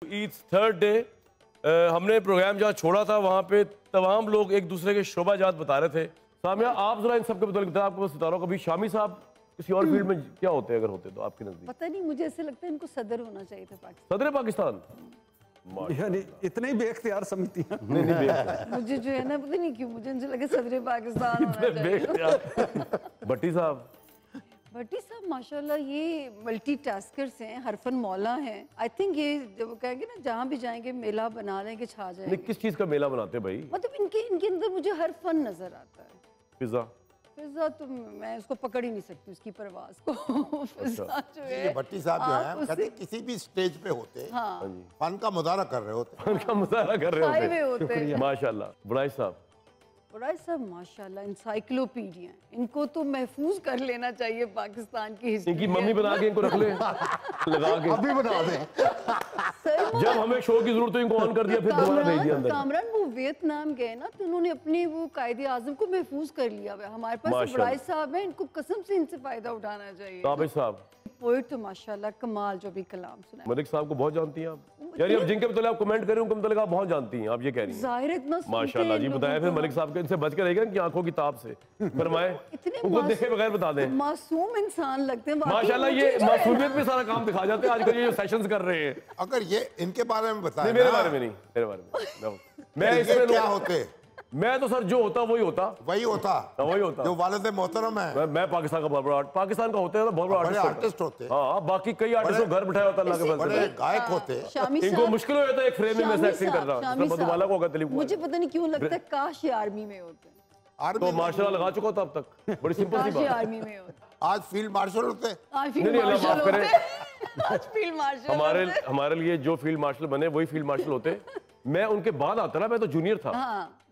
Yeats third day हमने programme जहाँ छोड़ा था वहाँ पे तमाम लोग एक दूसरे के शोभाजात बता रहे थे। सामिया, आप जरा इन सबके बदल बताएं, आपको सितारों कभी शामी साहब किसी और फील्ड में क्या होते हैं, अगर होते तो आपके नजदीक? पता नहीं, मुझे ऐसे लगता है इनको सदर होना चाहिए था पाकिस्तान। सदर पाकिस्तान यानी इतने ही बेख्तियार समितियां। नहीं मुझे जो है ना, पता नहीं क्यों मुझे इनसे लगे सदर पाकिस्तान होना चाहिए। भट्टी साहब, भट्टी साहब माशाल्लाह ये मल्टीटास्कर्स हैं, हरफन मौला हैं। आई थिंक ये जब वो कहेंगे ना जहाँ भी जाएंगे मेला बना लेंगे, छा जाएंगे। किस चीज का मेला बनाते हैं भाई? मतलब इनके अंदर मुझे हर फन नजर आता है। पिज्जा तो मैं उसको पकड़ ही नहीं सकती, उसकी परवाज को। पिज्जा जो है, भट्टी साहब जो है कहते किसी भी स्टेज पे होते, हाँ, फन का मुजाहरा कर रहे होते, उनका मुजाहरा कर रहे होते। माशाल्लाह। बुराई साहब, बुराई साहब माशाल्लाह इंसाइक्लोपीडिया, इनको तो महफूज कर लेना चाहिए पाकिस्तान की हिस्ट्री। इनकी मम्मी बना के इनको रख ले, लगा के अभी बना दें। जब हमें शो की जरूरत हो इनको ऑन कर दिया, फिर दोबारा भेज दिया अंदर। कामरान वो वियतनाम गए ना, तो उन्होंने अपने वो कायदे आजम को महफूज कर लिया हुआ। हमारे पास बुराई साहब हैं, इनको कसम से इनसे फायदा उठाना चाहिए। ताबिश साहब, पोइट तो माशाल्लाह कमाल, जो भी कलाम सुना। मलिक साहब को बहुत जानती हैं आप, यानी अब जिनके मतलब आप कमेंट करें उनके मतलब आप बहुत जानती हैं, आप ये कह रही हैं। जाहिर है इतना माशाल्लाह जी, बताएं फिर मलिक साहब के, इनसे बच के रहेगा कि आंखों की ताब से फरमाएं, उनको देखे बगैर बता दें। मासूम इंसान लगते हैं माशाल्लाह, ये मासूमियत में सारा काम दिखा जाते हैं आजकल ये जो सेशंस कर रहे हैं। अगर ये इनके बारे में बताएं। मेरे बारे में नहीं, मेरे बारे में मैं इसमें क्या होते, मैं तो सर जो होता वही होता जो वालिद मोहतरम है। मैं पाकिस्तान का बहुत बड़ा, पाकिस्तान का होता है बहुत बड़ा आर्टिस्ट होते। हाँ, बाकी कई आर्टिस्ट को घर बिठाया होता अल्लाह के फजल से, गायक होते। इनको मुश्किल हो जाता है एक फ्रेम में से एक्टिंग कर रहा। मधुबाला को होगा दिलीप, मुझे पता नहीं क्यों लगता है काश ये आर्मी में होते। तो मार्शल लगा चुका था अब तक, बड़ी सिंपल सी बात। आर्मी में होते, आज फील्ड मार्शल होते। हमारे लिए जो फील्ड मार्शल बने वही फील्ड मार्शल होते। मैं उनके बाद आता ना, मैं तो जूनियर था।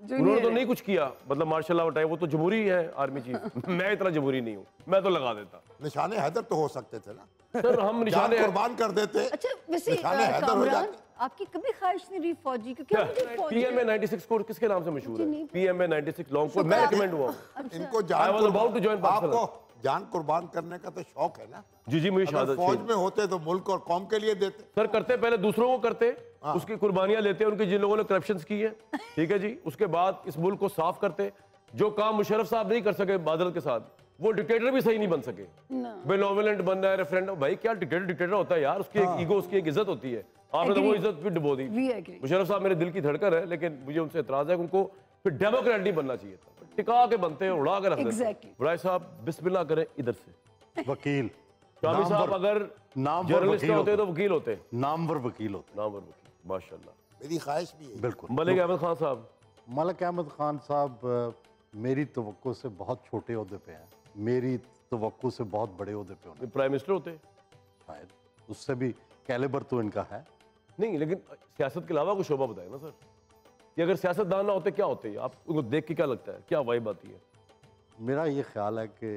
उन्होंने तो नहीं कुछ किया, मतलब मार्शल लॉ हटाए, वो तो जमहूरी है आर्मी चीफ। मैं इतना जमहूरी नहीं हूँ, मैं तो लगा देता। निशाने हैदर तो हो सकते थे ना सर, हम निशाने कुर्बान कर देते। अच्छा वैसे कामरान, आपकी कभी ख्वाहिश नहीं रही फौजी की? क्या पीएमए 96 कोड किसके नाम से मशहूर है? पीएमए 96 लॉन्ग कोड मैं रिकमेंड हुआ। इनको जान कुर्बान करने का तो शौक है ना। जी मुझे शहादत फौज में होते तो मुल्क और कौम के लिए देते। सर करते पहले दूसरों को करते, उसकी कुर्बानियां लेते, उनके जिन लोगों ने करप्शन की है, ठीक है जी, उसके बाद इस मुल्क को साफ करते। जो काम मुशर्रफ साहब नहीं कर सके बादल के साथ, वो डिक्टेटर भी सही नहीं बन सके। बेनोवलेंट बनना है, रेफरेंडम, भाई क्या डिक्टेटर होता है यार, उसकी एक ईगो, उसकी एक इज्जत होती है। आपने तो वो इज्जत भी डुबो दी। मुशर्रफ साहब मेरे दिल की धड़कन है, लेकिन मुझे उनसे एतराज है, उनको फिर डेमोक्रेट नहीं बनना चाहिए था, टिका के बनते हैं, उड़ा के रख देते। बुराई साहब बिस्मिल्लाह करें इधर से। वकील शामी साहब अगर जर्नलिस्ट होते तो वकील होते, नामवर वकील होते। नामवर वकील, माशाल्लाह। मेरी ख्वाहिश भी है। बिल्कुल। मलिक अहमद खान साहब, मलिक अहमद खान साहब मेरी तवक्को से बहुत छोटे ओहदे पे हैं, मेरी तवक्को से बहुत बड़े ओहदे पे होंगे। प्राइम मिनिस्टर होते शायद, उससे भी कैलिबर तो इनका है नहीं, लेकिन सियासत के अलावा कोई शोभा बताए ना सर, कि अगर सियासतदान ना होते क्या होते हैं? आपको देख के क्या लगता है, क्या वाइब आती है? मेरा ये ख्याल है कि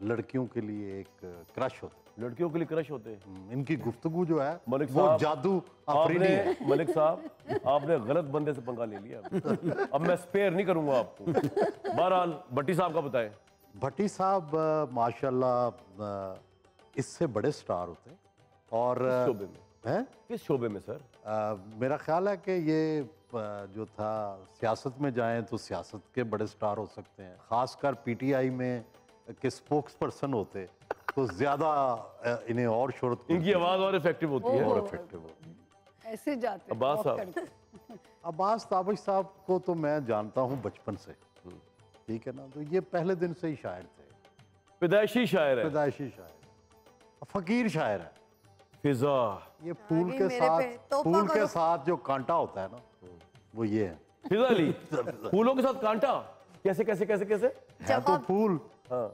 लड़कियों के लिए एक क्रश होता है। लड़कियों के लिए क्रश होते हैं? इनकी गुफ्तगू जो है मलिक वो जादू अफरीदी है। मलिक साहब आपने गलत बंदे से पंगा ले लिया, अब मैं स्पेयर नहीं करूंगा आपको। बहरहाल भट्टी साहब का बताएं। भट्टी साहब माशाल्लाह इससे बड़े स्टार होते हैं। और शोबे में हैं? किस शोबे में सर? मेरा ख्याल है कि ये जो था सियासत में जाएं तो सियासत के बड़े स्टार हो सकते हैं, खासकर पीटीआई में के स्पोक्स पर्सन होते तो ज्यादा इन्हें और शोहरत, इनकी आवाज और इफेक्टिव होती है। और इफेक्टिव होती है। ऐसे जाते अब्बास साहब, अब्बास ताबिश साहब को तो मैं जानता हूँ बचपन से, ठीक है ना, तो ये पहले दिन से ही शायर थे, पैदाइशी शायर है, पैदाइशी शायर, फकीर शायर है। फिजा, ये फूल के साथ जो कांटा होता है ना, वो ये है। फिजा अली, फूलों के साथ कांटा कैसे कैसे कैसे कैसे? है तो फूल, हाँ,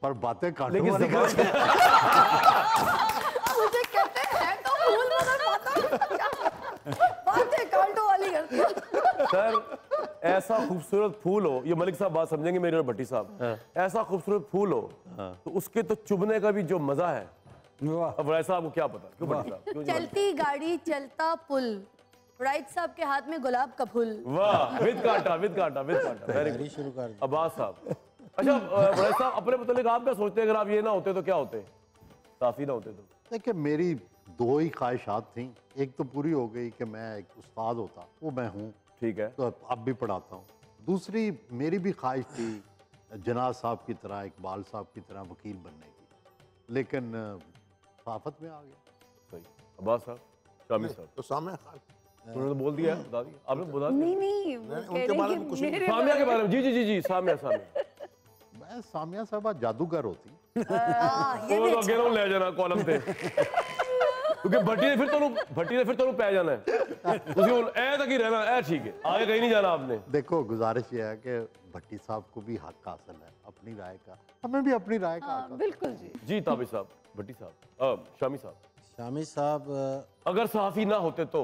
पर बातें कांटों वाली करते हैं। मुझे कहते हैं तो फूल बातें कांटों वाली करते हैं। सर ऐसा खूबसूरत फूल हो, ये मलिक साहब बात समझेंगे मेरे और भट्टी साहब, ऐसा खूबसूरत फूल हो तो उसके तो चुभने का भी जो मजा है, अब राय साहब को क्या पता? क्यों भट्टी साहब? चलती गाड़ी चलता पुल, राइट साहब के हाथ में गुलाब का फूल। वाह, विद कांटा विद कांटा विद कांटा, वेरी गुड। शुरू कर अब्बास साहब, अच्छा राय साहब अपने मतलब आप क्या सोचते हैं, अगर आप ये ना होते तो क्या होते, काफी ना होते तो? देखिए मेरी दो ही ख्वाहिशात थी, एक तो पूरी हो गई कि मैं एक उस्ताद होता, वो मैं हूँ, ठीक है। तो अब भी पढ़ाता हूँ। दूसरी मेरी भी ख्वाहिश थी जनाब साहब की तरह, इकबाल साहब की तरह वकील बनने की, लेकिन सहाफत में आ गया। सही। अब्बास साहब, शामी साहब, तो सामने उन्होंने तो बोल दिया, बता दिया आपने, बता दिया। नहीं नहीं, वो नहीं, कह उनके रहे बारे हैं में कि कुछ नहीं। मेरे सामिया के बारे में, जी जी जी जी, सामिया सामिया। मैं सामिया साहब जादूगर होती। ये वो भी तो अगे ना ले जाना कॉलम पे, क्योंकि भट्टी ने फिर तो पै जाना है, उसी को ऐ तक ही रहना, ऐ ठीक है, आगे कहीं नहीं जाना आपने। देखो गुजारिश ये है कि भट्टी साहब को भी हक हासिल है अपनी राय का, हमें भी अपनी राय का हक हाँ, हासिल बिल्कुल जी। जी ताबिश साहब, भट्टी साहब, शामी साहब, शामी साहब अगर सहाफी ना होते तो,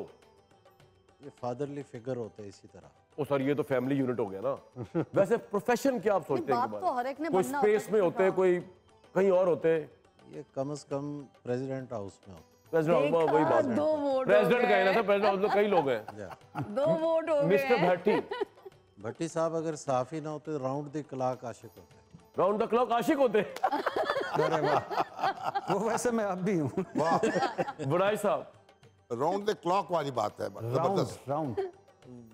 ये फादरली फिगर होते इसी तरह। ओ सर ये तो फैमिली यूनिट हो गया ना। वैसे प्रोफेशन क्या आप सोचते हैं बाप इनके तो बारे हर एक ने में? कोई बनना होता है स्पेस में किसी होते, का। कोई कहीं और होते, ये कम से कम प्रेसिडेंट हाउस में होते। प्रेसिडेंट, वही देखा, बात, 2 वोट हो प्रेसिडेंट का है ना गए। सर, प्रेसिडेंट हाउस में कई लोग हैं। 2 वोट हो मिस्टर गए। भट्टी, भट्टी साहब अगर साफी ना होते तो राउंड द क्लॉक आशिक होते। राउंड द क्लॉक आशिक होते। अरे वाह, वो वैसे मैं अब भी हूँ। बुराई साहब, राउंड द क्लॉक वाली बात है, जबरदस्त। राउंड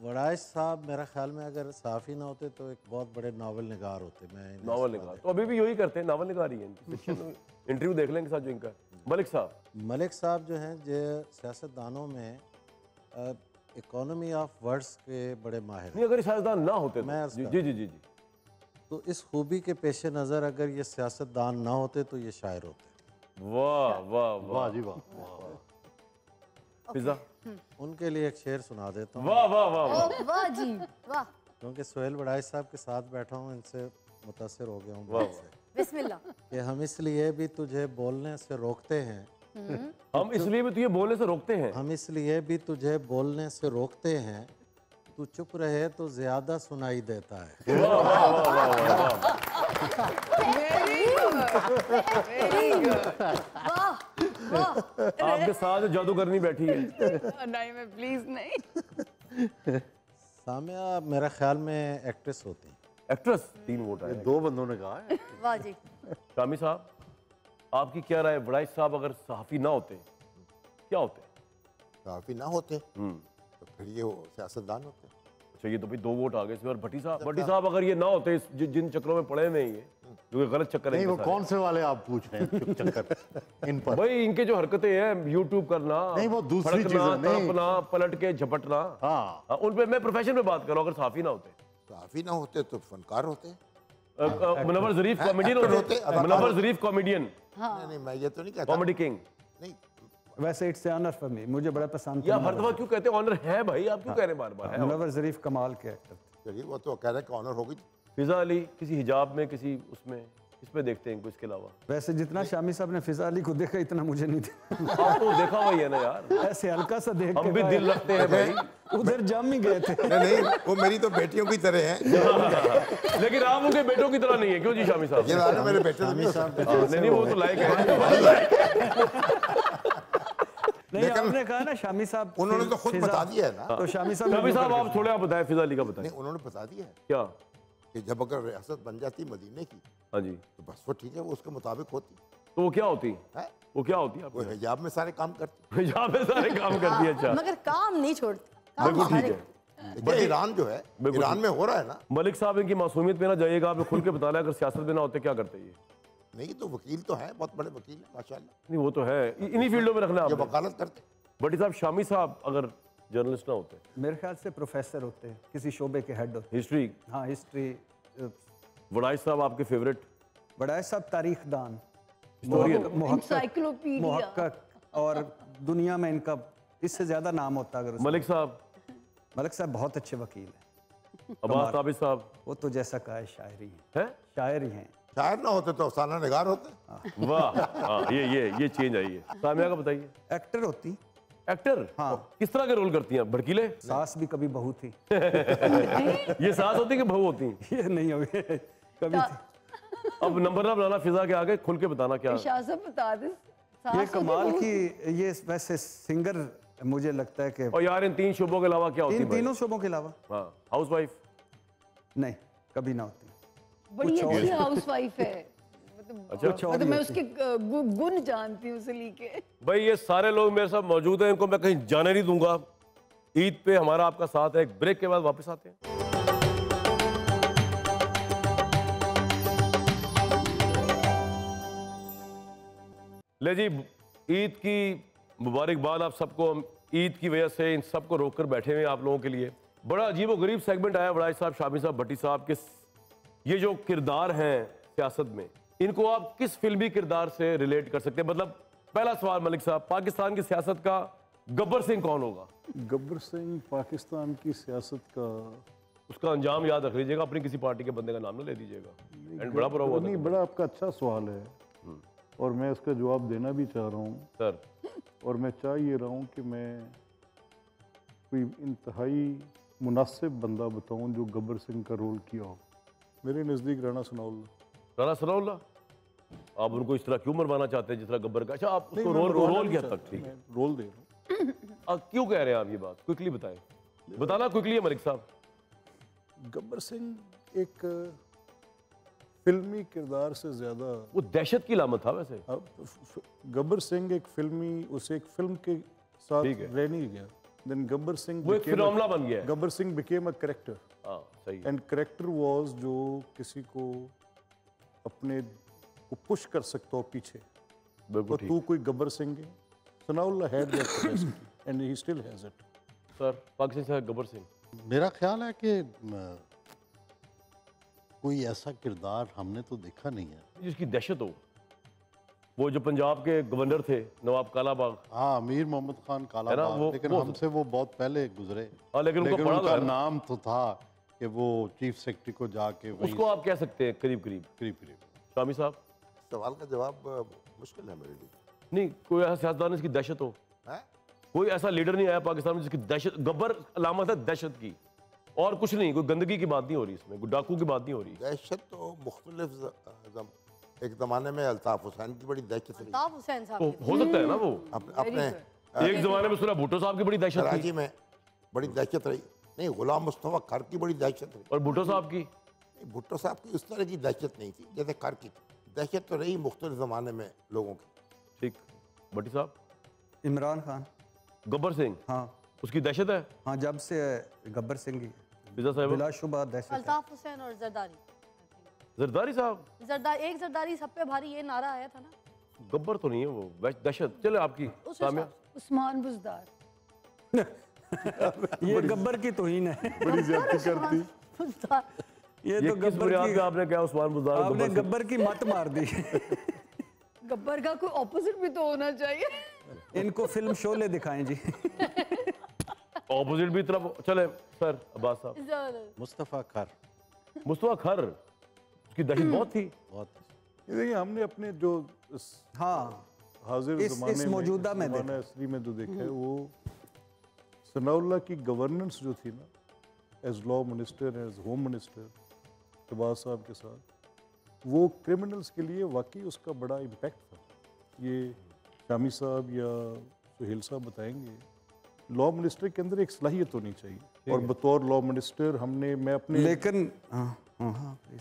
वड़ाइश साहब मेरा ख्याल में अगर साफी ना होते तो एक बहुत बड़े नावल निगार होते। मैं इन्हें नावल इस निगार बात- तो अभी भी यही करते हैं, नावल निगार ही है इंटरव्यू देख लेंगे साथ जो इनका है। मलिक साहब, मलिक साहब जो हैं जो सियासतदानों में इकोनॉमी ऑफ वर्ड्स के बड़े माहिर हैं। नहीं अगर सियासतदान ना होते मैं तो, अर्ज जी कर- जी जी जी जी। तो इस खूबी के पेश नज़र अगर ये सियासतदान ना होते तो ये शायर होते। वाह वाह वाह वाह, जी वाह। पिज्जा, उनके लिए एक शेर सुना देता हूँ, वाह वाह वाह वाह, ओ, वाह जी वाह, क्योंकि सोहेल वड़ाइश साहब के साथ बैठा हूँ, इनसे मुतासिर हो गया हूँ वाह, बहुत से बिस्मिल्लाह। कि हम इसलिए भी तुझे बोलने से रोकते हैं, हम इसलिए भी तुझे बोलने से रोकते हैं। हम इसलिए भी तुझे बोलने से रोकते हैं, तू चुप रहे तो ज्यादा सुनाई देता है। वाह वाह वाह वाह वाह, वेरी गुड। वाह वाह, आपके साथ जादू करनी बैठी है। नहीं मैं प्लीज नहीं। सामिया मेरा ख्याल में एक्ट्रेस होती हैं। एक्ट्रेस, 3 वोट आए। 2 बंदों ने कहा है। वाह जी। शामी साहब, आपकी क्या राय, वड़ाइश साहब अगर सहाफी ना होते क्या होते? काफी ना होते तो फिर ये सियासतदान होते। अच्छा ये तो भाई 2 वोट आ गए इसमें। और भट्टी साहब अगर ये ना होते, जिन चक्रों में पड़े नहीं है, जो कि गलत चक्कर है नहीं, वो इनके सारे। कौन से वाले आप पूछ रहे हैं? चुप चक्कर इन पर। भाई इनके जो हरकतें हैं, यूट्यूब करना, नहीं, वो दूसरी फड़कना, चीजें, नहीं। तड़पना, पलट के झपटना, हाँ, हाँ, उन पे मैं प्रोफेशन में बात कर रहा हूँ। अगर सहाफी ना होते, काफी ना होते तो फनकार होते। मुनव्वर जरीफ कॉमेडियन actor होते, होते, मुनव्वर जरीफ कॉमेडियन, नहीं नहीं, मैं ये तो नहीं कहता। Comedy king. नहीं, वैसे इट्स ऑनर फॉर मी, मुझे बड़ा पसंद या था। हर दफा क्यों कहते हैं ऑनर है भाई, आप क्यों कह रहे हैं बार बार है? मुनव्वर ज़रीफ कमाल के एक्टर थे। चलिए वो तो कह रहे हैं कि ऑनर होगी। फिजा अली किसी हिजाब में, किसी उसमें, इसमें देखते हैं इनको इसके अलावा। वैसे जितना शामी साहब ने फिजा अली को देखा इतना मुझे नहीं देखा। आप तो देखा हुआ ही है ना यार, ऐसे हल्का सा देख हम के भी कहा, दिल रखते हैं भाई। उधर जम ही गए थे। नहीं नहीं, वो मेरी तो बेटियों की तरह है। लेकिन आप उनके बेटों की तरह नहीं है, क्यों जी शामी साहब? ये वाले मेरे बेटे तो नहीं हो साहब सकते। नहीं नहीं, वो तो लायक है। नहीं आपने कहा ना शामी साहब उन्होंने तो खुद फिजा- बता दिया है ना। तो शामी साहब शामी ने साहब आप थोड़े आप बताएं, फिजा अली का बताएं नहीं, उन्होंने बता दिया है क्या? कि जब अगर रियासत बन जाती मदीने की हाँ जी, तो बस वो ठीक है, वो उसके मुताबिक होती तो वो क्या होती है। वो क्या होती है वो आपके हिजाब में सारे काम करती यहाँ पे सारे काम करती है? अच्छा मगर काम नहीं छोड़ती, काम बिल्कुल ठीक सारे- है। है। ईरान जो है, बिल्कुल ईरान में हो रहा है ना। मलिक साहब इनकी मासूमियत पे ना जाइएगा, आपने खुल के बताना अगर सियासत में ना होते क्या करते ये? नहीं तो वकील तो है, बहुत बड़े वकील है माशाल्लाह, नहीं वो तो है, इन्हीं फील्डों में रखना है जो आपने। वकालत करते। भट्टी साहब, शामी साहब अगर जर्नलिस्ट ना होते, मेरे ख्याल से प्रोफेसर होते हैं, किसी शोबे के हेड होते हिस्ट्री, हैं। हाँ हिस्ट्री। वड़ाइश साहब आपके फेवरेट बड़ा साहब तारीखदान, हिस्टोरियन, इंसाइक्लोपीडिया। मुहक्कक, और दुनिया में इनका इससे ज्यादा नाम होता अगर उसमें। मलिक साहब, मलिक साहब बहुत अच्छे वकील हैं। अब्बास ताबिश साहब वो तो जैसा कहा है शायरी हैं, हैं? शायर ही हैं। शायर ना होते तो अफसाना निगार होते। वाह, हाँ, ये चेंज आई है। सामिया का बताइए। एक्टर होती, एक्टर, हाँ। किस तरह के रोल करती हैं? भड़कीले? सास भी कभी बहू थी। ये सास होती कि बहू होती? ये नहीं हुई कभी थी। अब नंबर ना बनाना, फिजा के आगे खुल के बताना क्या। शाह बता दे। ये कमाल की, ये वैसे सिंगर मुझे लगता है कि और यार इन 3 शोबों के अलावा क्या होती इन है भाई? तीनों शोबों के अलावा हाँ, हाउसवाइफ, नहीं कभी ना होती। बड़ी अच्छी हाउसवाइफ है। अच्छा। मतलब मैं उसके गुण जानती हूँ सली के। भाई ये सारे लोग मेरे साथ मौजूद हैं, इनको मैं कहीं जाने नहीं दूंगा। ईद पे हमारा आपका साथ है, एक ब्रेक के बाद वापस आते हैं। ले जी, ईद की मुबारकबाद आप सबको। हम ईद की वजह से इन सबको रोक कर बैठे हुए हैं आप लोगों के लिए। बड़ा अजीब व गरीब सेगमेंट आया वड़ाई साहब, शामी साहब, भट्टी साहब के ये जो किरदार हैं सियासत में, इनको आप किस फिल्मी किरदार से रिलेट कर सकते हैं? मतलब पहला सवाल मलिक साहब, पाकिस्तान की सियासत का गब्बर सिंह कौन होगा? गब्बर सिंह पाकिस्तान की सियासत का उसका अंजाम याद रख लीजिएगा, अपनी किसी पार्टी के बंदे का नाम ना ले दीजिएगा। एंड बड़ा बुरा हुआ नहीं, बड़ा आपका अच्छा सवाल है और मैं इसका जवाब देना भी चाह रहा हूँ सर। और मैं चाह ये रहा हूँ कि मैं कोई इंतहाई मुनासिब बंदा बताऊँ जो गब्बर सिंह का रोल किया हो। मेरे नज़दीक राणा सनाउल्लाह। राणा सनाउल्लाह, आप उनको इस तरह क्यों मरवाना चाहते हैं जिस तरह गब्बर का? अच्छा, आप उसको रोल किया तक ठीक है, रोल दे रहा हूँ। क्यों कह रहे हैं आप ये बात? क्विकली बताएं, बताना क्विकली है मलिक साहब। गब्बर सिंह एक फिल्मी किरदार से ज़्यादा, वो दहशत की अलामत था वैसे। गब्बर सिंह एक फिल्मी, उसे एक फिल्म के साथ ठीक है। रह नहीं गया। देन गब्बर सिंह वो एक फिनोमेना बन गया है। Gabbar Singh became a character हाँ सही है। एंड कैरेक्टर वाज जो किसी को अपने को पुश कर सकता हो पीछे। बिल्कुल तो ठीक। तू कोई गब्बर सिंह है। Sanaullah had that capacity and he still has it. Sir, Pakistan से गब्बर सिंह, मेरा ख्याल है कि कोई ऐसा किरदार हमने तो देखा नहीं है। जिसकी दहशत हो। वो जो पंजाब के गवर्नर थे नवाब कालाबाग, हाँ, अमीर मोहम्मद खान है ना, कालाबाग, लेकिन हमसे वो बहुत पहले गुजरे। हाँ, लेकिन उनको पढ़ा उनका था ना। नाम तो था कि वो चीफ सेक्रेटरी को जाके वहीं उसको आप कह सकते हैं करीब करीब। करीब शामी साहब, सवाल का जवाब मुश्किल है मेरे लिए। नहीं कोई ऐसा सियासतदान जिसकी दहशत हो? हैं? कोई ऐसा लीडर नहीं आया पाकिस्तान में जिसकी दहशत, गब्बर अलामत है दहशत की, और कुछ नहीं। कोई गंदगी की बात नहीं हो रही इसमें, कोई डाकू की बात नहीं हो रही। दहशत तो मुख्तलिफ, एक ज़माने में अल्ताफ हुसैन की बड़ी दहशत रही। अल्ताफ हुसैन साहब तो की हो सकता है ना वो। अपने एक जमाने में सुना भुट्टो साहब की बड़ी दहशत थी, कराची में बड़ी दहशत रही। नहीं, गुलाम मुस्तफा कर की बड़ी दहशत रही। और भुट्टो साहब की नहीं, भुट्टो साहब की उस तरह की दहशत नहीं थी जैसे कर की थी। दहशत तो रही मुख्तलिफ ज़माने में लोगों की। ठीक। भट्टी साहब, इमरान खान। गब्बर सिंह, हाँ उसकी दहशत है। हाँ, जब से गब्बर सिंह की बिजा साहब, बिलाशुबा दहशत है। अल्ताफ हुसैन और जरदारी। जरदारी साहब, एक जरदारी सब पे भारी ये नारा आया था ना। गब्बर तो नहीं है वो, दहशत। चले आपकी उस सामिया। हिसाब उस्मान बुजदार। ये गब्बर की तौहीन है। बड़ी ज्यादती करती। ये ये तो किस गब्बर बुनियाद की, पे आपने क्या उस्मान बुज़दार और आपने गब्बर सिंह? गब्बर की मत मार दी। गब्बर का कोई ऑपोजिट भी तो होना चाहिए। इनको फिल्म शोले दिखाएं जी। ऑपोजिट भी तरफ चले। सर अब्बास साहब, मुस्तफ़ा खर मुस्तफा खर, उसकी दहशत बहुत थी। बहुत। ये देखिए, हमने अपने जो हाँ, हाजिर इस ज़माने मौजूदा में ज़माना असली में जो देखा है, वो सनाउल्लाह की गवर्नेंस जो थी ना, as law minister, as home minister Shahbaz साहब के साथ, वो क्रिमिनल्स के लिए वाकई उसका बड़ा इम्पैक्ट था। ये शामी साहब या सुहेल साहब बताएंगे। लॉ मिनिस्टर के अंदर एक सलाहियत होनी चाहिए और बतौर लॉ मिनिस्टर मैं अपने, लेकिन हाँ,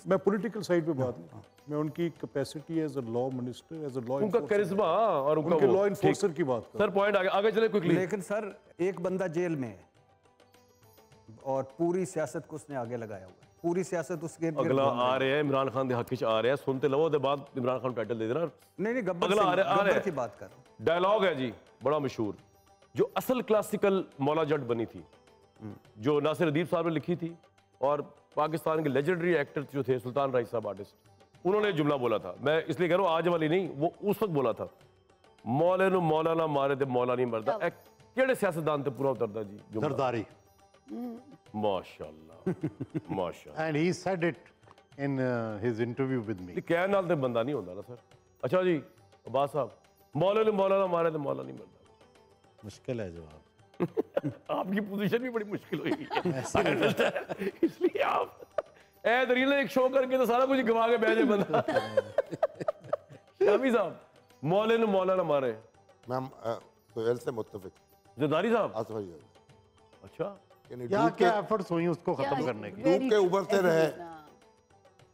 मैं पॉलिटिकल साइड पे बात नहीं, मैं उनकी capacity as a law minister, as a law उनका करिश्मा और उनका उनके वो- लॉ ठीक। इन्फोर्सर की बात कर। सर पॉइंट आगे आगे चले क्विकली। लेकिन सर एक बंदा जेल में है और पूरी सियासत को उसने आगे लगाया हुआ है। पूरी सियासत उसके इर्द गिर्द अगला घूम रही आ है। रहे हैं इमरान खान दे हक च आ रहे हैं, सुनते लो दे बाद इमरान खान टाइटल दे देना। नहीं गब्बर अगला आ रहा गब्बर है। की बात कर रहा हूं। डायलॉग है जी बड़ा मशहूर, जो असल क्लासिकल मौला जट बनी थी, जो नासिर अदीब साहब ने लिखी थी, और पाकिस्तान के लेजेंडरी एक्टर जो थे सुल्तान राइस साहब आर्टिस्ट, उन्होंने जुमला बोला था। मैं इसलिए कह रहा हूँ आज वाली नहीं, वो उस वक्त बोला था, मौले नु मौला ना मारे ते मौला नहीं मरदा। केड़े सियासतदान ते पूरा उतरदा जी जुमला? जरदारी। माशाल्लाह माशाल्लाह। And he said it in his interview with me. कहने नाल ते बंदा नहीं होता ना सर। अच्छा जी अब्बास साहब, मौले नु मौला ना मारे ते मौला नहीं मरदा। मुश्किल है जवाब। आपकी पोजीशन भी बड़ी मुश्किल हुई है। इसलिए आप ए दरील ने एक शो करके तो सारा कुछ गवा के बैठे बंदा। शामी साहब, मौले नु मौला ना मारे। मैं सोहेल से मुत्तफिक। जरदारी साहब, आसफ भाई, अच्छा यानी क्या डूब क्या के एफर्ट्स हुई उसको खत्म करने की? डूब के उभरते रहे,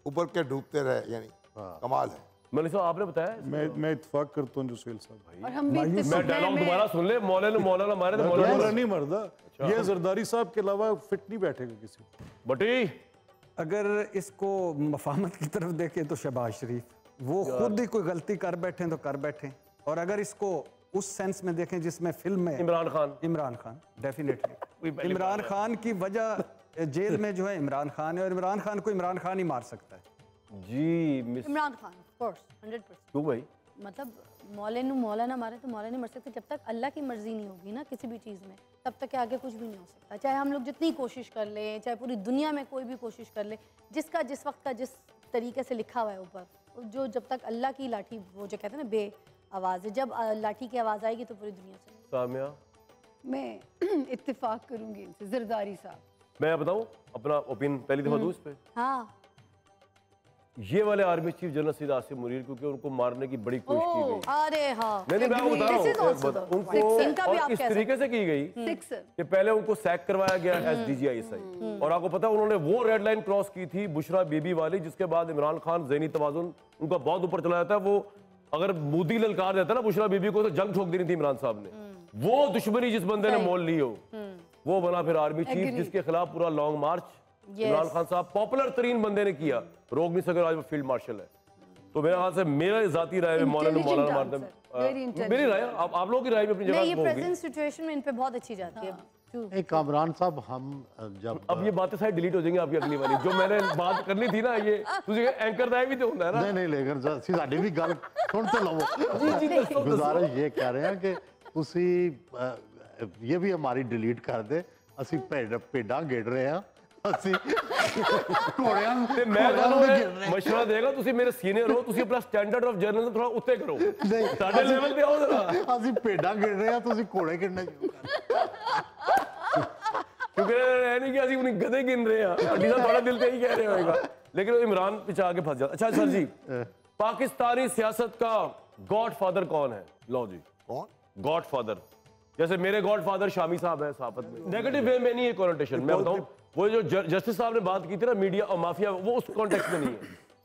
उभर के डूबते रहे, यानी कमाल है। मलिक साहब आपने बताया मैं इत्तेफाक करता हूँ जो सुहेल साहब भाई, और हम भी मैं इत्तेफाक- डायलॉग दोबारा सुन ले, मौलाना मारे तो मौलाना मौलाना नहीं मरदा, ये जरदारी साहब के अलावा फिट नहीं बैठेगा किसी को। बटी अगर इसको मफाहमत की तरफ देखें तो शहबाज शरीफ वो खुद ही कोई गलती कर बैठे तो कर बैठे, और अगर इसको उस सेंस में देखें जिसमें फिल्म में इमरान खान डेफिनेटली इमरान खान की वजह जेल में जो है इमरान खान है, और इमरान खान को इमरान खान ही मार सकता है। जी miss Imran Khan of course 100%। क्यों भाई? मतलब मौला ना मारे तो मौला नहीं मर सकते, जब तक अल्लाह की मर्जी नहीं होगी ना किसी भी चीज़ में, तब तक के आगे कुछ भी नहीं हो सकता। चाहे हम लोग जितनी कोशिश कर लें, चाहे पूरी दुनिया में कोई भी कोशिश कर ले, जिसका जिस वक्त का जिस तरीके से लिखा हुआ है ऊपर, जो जब तक अल्लाह की लाठी, वो जो कहते हैं ना बे आवाज़ है, जब लाठी की आवाज़ आएगी तो पूरी दुनिया से। सामिया मैं इत्तेफाक करूंगी इनसे, जरदारी साहब। मैं बताऊं अपना ओपिनियन पहली दफा दूं इस पे। हाँ ये वाले army chief general Syed Asim Munir, क्योंकि उनको मारने की बड़ी कोशिश की गई। अरे हाँ, नहीं मैं आपको बता रहा This is also हूँ the- उनको, इनका भी और आप इस कह तरीके से की गई सिक्स कि पहले उनको सैक करवाया गया एस DGI, और आपको पता है उन्होंने वो रेड लाइन क्रॉस की थी बुशरा बीबी वाली, जिसके बाद इमरान खान ज़हनी तवाजुन उनका बहुत ऊपर चला जाता है। वो अगर मोदी ललकार देता ना बुशरा बीबी को, तो जंग ठोक देनी थी इमरान साहब ने। वो दुश्मनी जिस बंदे ने मोल ली हो, वो बना फिर आर्मी चीफ, जिसके खिलाफ पूरा लॉन्ग मार्च इमरान खान साहब पॉपुलर तरीन बंदे ने किया, रोक नहीं सके, आज वो फील्ड मार्शल है। तो मेरे ख्याल से मेरा जाती राय में मौलाना मारते मेरी राय, आप लोगों की राय भी अपनी नहीं, ये जगह होगी। प्रेजेंट सिचुएशन में इन पे बहुत अच्छी जाती है। नहीं कामरान साहब, हम जब अब ये बातें सारी डिलीट हो जाएंगी आपकी अगली वाली, जो मैंने बात करनी थी ना, ये तुझे एंकर दाय भी तो होता है ना। नहीं लेकिन साडी भी गल सुन तो लवो। गुजारिश ये कह रहे हैं कि तुसी ये भी हमारी डिलीट कर दे, ਅਸੀਂ ਭੇਡਾਂ ਗੇੜ ਰਹੇ ਹਾਂ, ਅਸੀਂ ਘੋੜਿਆਂ ਤੇ ਮੈਂ ਤੁਹਾਨੂੰ ਮਸ਼ਵਰਾ ਦੇਗਾ, ਤੁਸੀਂ ਮੇਰੇ ਸੀਨੀਅਰ ਹੋ, ਤੁਸੀਂ ਆਪਣਾ ਸਟੈਂਡਰਡ ਆਫ ਜਰਨਲਿਜ਼ਮ ਥੋੜਾ ਉੱਤੇ ਕਰੋ, ਸਾਡੇ ਲੈਵਲ ਤੇ ਆਓ ਜਰਾ। ਅਸੀਂ ਭੇਡਾਂ ਗਿਣ ਰਹੇ ਹਾਂ, ਤੁਸੀਂ ਘੋੜੇ ਗਿਣਨੇ ਸ਼ੁਰੂ ਕਰ। क्योंकि ਇਹ ਨਹੀਂ ਕਿ ਅਸੀਂ ਉਹਨੀ ਗਧੇ ਗਿਣ ਰਹੇ ਹਾਂ, ਸਾਡੀ ਤਾਂ ਤੁਹਾਡਾ ਦਿਲ ਤੇ ਇਹੀ ਕਹਿ ਰਿਹਾ ਹੋਏਗਾ, लेकिन इमरान पीछे आके फंस जाता। अच्छा सर जी, पाकिस्तानी सियासत का गॉडफादर कौन है? लो जी, कौन? गॉडफादर, जैसे मेरे गॉडफादर शामी साहब है सहाफत में, नेगेटिव वे में नहीं है कॉनोटेशन। मैं बताऊं, वो जो जस्टिस साहब ने बात की थी ना मीडिया और माफिया, वो उस कॉन्टेक्स्ट में नहीं है।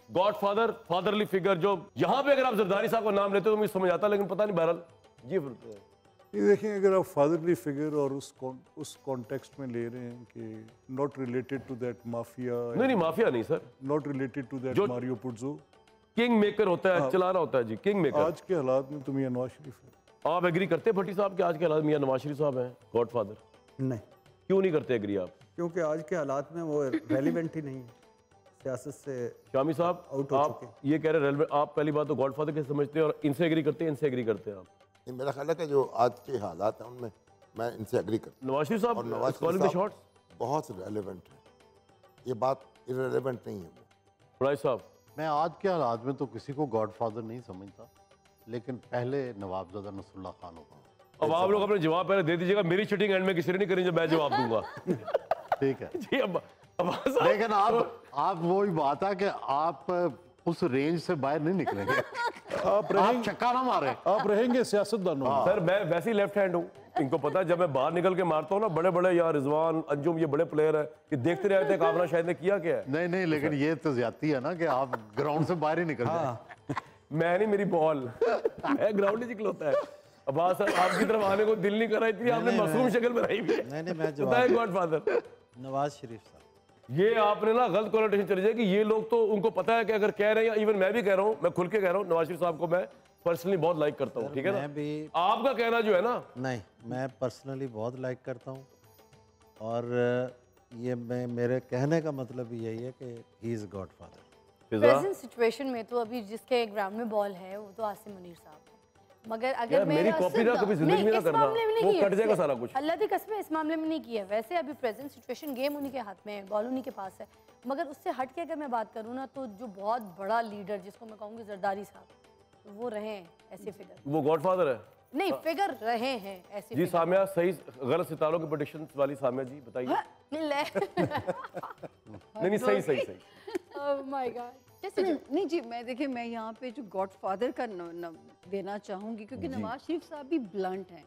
गॉडफादर, फादरली फिगर, जो यहाँ पे अगर आप जरदारी साहब का नाम लेते हो तो मुझे समझ आता, लेकिन पता नहीं बहरहाल जी। ये देखें, अगर आप फादरली फिगर और उस कॉन्टेक्स्ट में ले रहे हैं कि not related to that mafia, नहीं माफिया नहीं sir, not related to that Mario Puzo, king maker होता है, चलाना होता है जी, किंग मेकर। आज के हालात में तो मियां नवाज शरीफ है। आप एग्री करते हैं भट्टी साहब के आज के हालात मियां नवाज शरीफ साहब हैं गॉडफादर? नहीं, क्यों नहीं करते एग्री आप? क्योंकि आज के हालात में वो रेलिवेंट ही नहीं है, सियासत से शामी साहब आउट हो आप ये कह रहे हैं, आप पहली बात तो गॉडफादर कैसे समझते हैं, और इनसे एग्री करते हैं, इनसे एग्री करते हैं आप? नहीं, मेरा ख्याल है कि जो आज के हालात हैं उनमें मैं इनसे एग्री करता हूँ। नवाज शरीफ साहब और नवाज calling the shots? बहुत रेलेवेंट है, ये बात इररेलेवेंट नहीं है वो। फराज साहब, मैं आज के हालात में तो किसी को गॉडफादर नहीं समझता, लेकिन पहले नवाबजादा नसरुल्लाह खान होगा। अब आप लोग अपने जवाब पहले दे दीजिएगा, मेरी चिटिंग एंड में किसी ने नहीं करी, जब मैं जवाब दूंगा। ठीक है जी अब लेकिन आप वही बात है कि आप उस रेंज से बाहर नहीं निकलेंगे। आप रहेंगे, छक्का ना मारे, आप रहेंगे सियासतदानों में। सर मैं वैसे ही लेफ्ट हैंड हूँ, इनको पता है, जब मैं बाहर निकल के मारता हूँ ना, बड़े बड़े यार रिजवान अंजुम ये बड़े प्लेयर है, ये देखते रहते हैं कामना शायद ने किया क्या है। नहीं लेकिन ये तो ज्यादती है ना कि आप ग्राउंड से बाहर ही निकल जाए। मैं नहीं, मेरी बॉल मैं ग्राउंड ही निकलता है। अब हाँ सर, आपकी तरफ आने को दिल नहीं कर रहा, इतनी आपने मासूम शक्ल बनाई हुई है। नहीं मैं बताए गॉडफादर नवाज शरीफ साहब, ये आपने ना गलत कॉनोटेशन चली जाएगी। ये लोग तो उनको पता है कि अगर कह रहे हैं, इवन मैं भी कह रहा हूँ, मैं खुल के कह रहा हूँ, नवाज शरीफ साहब को मैं पर्सनली बहुत लाइक करता हूँ, ठीक है ना? भी आपका कहना जो है ना, नहीं, मैं पर्सनली बहुत लाइक करता हूँ, और ये मैं मेरे कहने का मतलब यही है कि he is godfather. Present situation में तो अभी जिसके ग्राउंड में बॉल है वो तो आसिम मुनीर साहब है, मगर अगर यार, मेरी कॉपी ना कभी जिंदगी में ना करना, वो कट जाएगा सारा कुछ। अल्लाह की कसम इस मामले में नहीं किया। वैसे अभी प्रेजेंट सिचुएशन गेम उन्हीं के हाथ में है, बॉल उन्हीं के पास है, मगर उससे हट के अगर मैं बात करूँ ना, तो जो बहुत बड़ा लीडर जिसको मैं कहूँगी जरदारी साहब, तो वो रहे हैं ऐसे फिगर। वो गॉडफादर है? नहीं, फिगर रहे हैं ऐसे जी। सामिया, सही गलत सितारों के प्रेडिक्शन वाली सामिया जी बताइए। नहीं सही ओह माय गॉड। नहीं जी, मैं देखिए, मैं यहाँ पे जो गॉडफादर का देना चाहूँगी, क्योंकि नवाज शरीफ साहब भी ब्लंट हैं,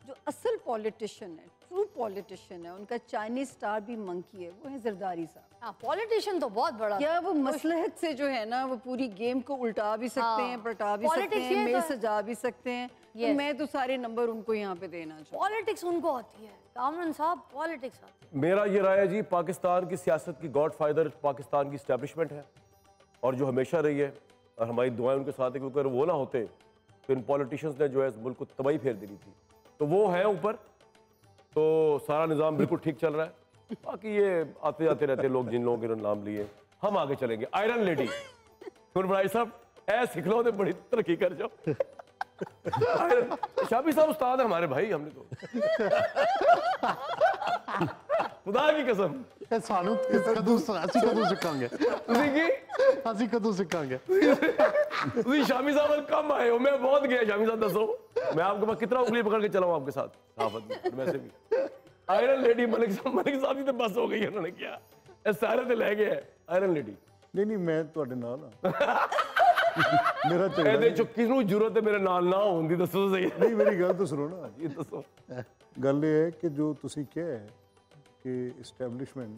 जो असल पॉलिटिशियन है, ट्रू पॉलिटिशियन है, उनका चाइनीज स्टार भी मंकी है, वो है जरदारी साहब। हाँ, पॉलिटिशियन तो बहुत बड़ा। क्या वो मसलहत से जो है ना वो पूरी गेम को उल्टा भी सकते हैं, पलटा भी सकते हैं, मेल सजा भी सकते हैं। तो मैं तो सारे नंबर उनको यहाँ पे देना चाहूँ। पॉलिटिक्स उनको आती है, कामरान साहब पॉलिटिक्स आती है। मेरा ये राय है जी, पाकिस्तान की सियासत की गॉडफादर पाकिस्तान की इस्टेब्लिशमेंट है और जो हमेशा रही है, और हमारी दुआएं उनके साथ है, क्योंकि अगर वो ना होते तो इन पॉलिटिशियंस ने जो है इस मुल्क को तबाही फेर देनी थी। तो वो है ऊपर, तो सारा निज़ाम बिल्कुल ठीक चल रहा है। बाकी ये आते जाते रहते लोग, जिन लोगों के नाम लिए, हम आगे चलेंगे। आयरन लेडी भाई साहब ऐसे सिखलो तो बड़ी तरक्की कर जाओ। शाबी साहब उस्ताद है हमारे भाई, हमने तो खुदा की कसम सानू कदू सिखांगे ਅਸੀਂ ਕਦੋਂ ਸਿੱਖਾਂਗੇ ਤੁਸੀਂ शामी साहब कम आए हो? मैं बहुत गया शामी साहब, दसो मैं आपके पास कितना उंगली पकड़ के चला हूं आपके साथ साफत में, वैसे भी। आयरन लेडी मलिक साहब की तो बस हो गई है, उन्होंने किया इस सारे ते ले गए आयरन लेडी। नहीं मैं ਤੁਹਾਡੇ ਨਾਲ ਆ। ਮੇਰਾ ਝਗੜਾ ਇਹਦੇ ਚ ਕਿਸ ਨੂੰ ਜ਼ਰੂਰਤ ਹੈ ਮੇਰੇ ਨਾਲ ਨਾ ਹੋਣ ਦੀ, ਦੱਸੋ ਸਹੀ। ਨਹੀਂ ਮੇਰੀ ਗੱਲ ਤਾਂ ਸੁਣੋ ਨਾ। ਇਹ ਦੱਸੋ। ਗੱਲ ਇਹ ਹੈ ਕਿ ਜੋ ਤੁਸੀਂ ਕਿਹਾ ਹੈ ਕਿ ਇਸਟੈਬਲਿਸ਼ਮੈਂਟ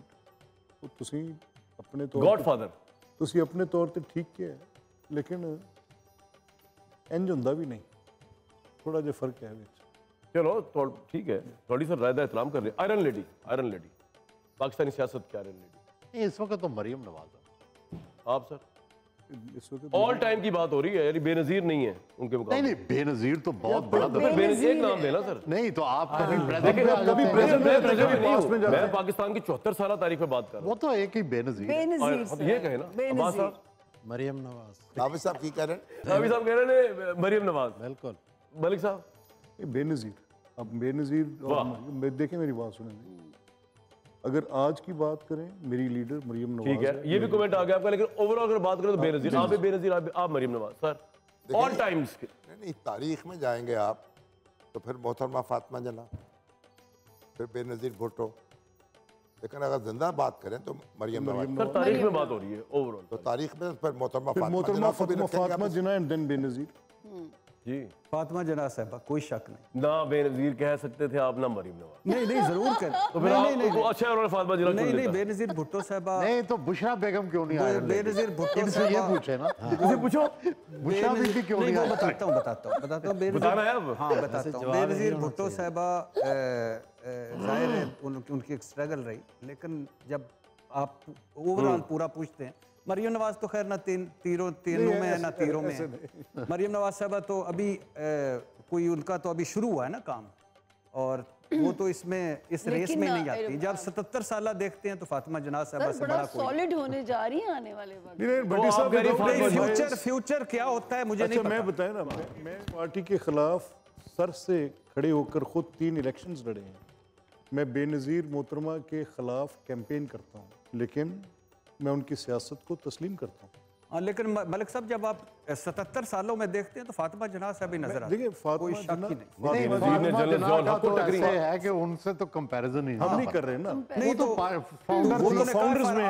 ਉਹ ਤੁਸੀਂ ਆਪਣੇ ਤੌਰ ਗॉडफादर ਤੁਸੀਂ ਆਪਣੇ ਤੌਰ ਤੇ ਠੀਕ ਕਿਹਾ ਹੈ, ਲੇਕਿਨ ਇੰਜ ਹੁੰਦਾ ਵੀ ਨਹੀਂ, ਥੋੜਾ ਜਿਹਾ ਫਰਕ ਹੈ ਵਿੱਚ। चलो ठीक है, थोड़ी सी राय का एहतराम कर रहे। आयरन लेडी पाकिस्तानी सियासत की आयरन लेडी इस वक्त तो मरियम नवाज है। आप सर इस वक्त ऑल टाइम की बात हो रही है, यानी बेनजीर नहीं है उनके मुकाबले। नहीं बेनजीर तो बहुत बड़ा तो फिर एक नाम देना सर। नहीं तो आप कभी मैं पाकिस्तान की 74 साल तारीख में बात कर रहा हूँ। वो तो एक ही बेनजीर ये कहे ना अब्बास साहब, मरियम नवाज। हाफिज साहब की कह रहे हैं, हाफिज साहब कह रहे हैं मरियम नवाज। बिल्कुल मलिक साहब बेनजीर। अब बेनजीर और देखें मेरी बात सुने, अगर आज की बात करें मेरी लीडर मरियम नवाज ठीक है, ये भी कमेंट आ गया आपका, लेकिन ओवरऑल अगर बात करें तो बेनजीर, आप भी बेनजीर, आप Maryam Nawaz sir all times. नहीं तारीख में जाएंगे आप तो फिर मोहतरमा फातिमा जना, फिर बेनजीर भुट्टो, लेकिन अगर जिंदा बात करें तो मरियम नवाज। सर तारीख में बात हो रही है ओवरऑल, तो तारीख में फिर मोहतरमा फातिमा जना एंड देन बेनजीर। जी फातिमा जना साहबा कोई शक नहीं। ना बेनजीर कह सकते थे आप, ना मरियम नवाज। नहीं जरूर कर। तो फिर आप अच्छा उन्होंने फातिमा जना क्यों नहीं लेता? बेनजीर भुट्टो साहबा। नहीं तो बुशरा बेगम क्यों नहीं आए? बेनजीर भुट्टो इनसे ये पूछे ना, इसे पूछो बुशरा बीबी क्यों नहीं आए? बताता हूँ बताना है अब। हाँ बताता हूँ। बेनजीर भुट्टो साहबा जाहिर है उनकी एक स्ट्रगल रही, लेकिन जब आप ओवरऑल पूरा पूछते हैं, मरियम नवाज तो खैर ना तीरों में है ना तीरों में है। मरियम नवाज साहबा तो अभी कोई उनका तो अभी शुरू हुआ है ना काम, और वो तो इसमें इस रेस में नहीं आती। जब 77 साल देखते हैं तो फातिमा जना साहबा से बड़ा कोई सॉलिड होने जा रही है आने वाले वक्त। भट्टी साहब फ्यूचर क्या होता है मुझे नहीं पता। मैं बताया ना, मैं पार्टी के खिलाफ सर से खड़े होकर खुद 3 इलेक्शंस लड़े हैं। मैं बेनज़ीर मोहतरमा के खिलाफ कैंपेन करता हूँ, लेकिन मैं उनकी सियासत को तस्लीम करता हूँ। हाँ, लेकिन मलिक साहब जब आप 77 सालों में देखते हैं तो फातिमा जना साहब भी नजर आती है। देखिए कोई शक ही नहीं। नहीं, फातिमा जना का तो ऐसे है कि उनसे तो कंपैरिजन ही हम नहीं कर रहे हैं ना। नहीं तो फाउंडर्स में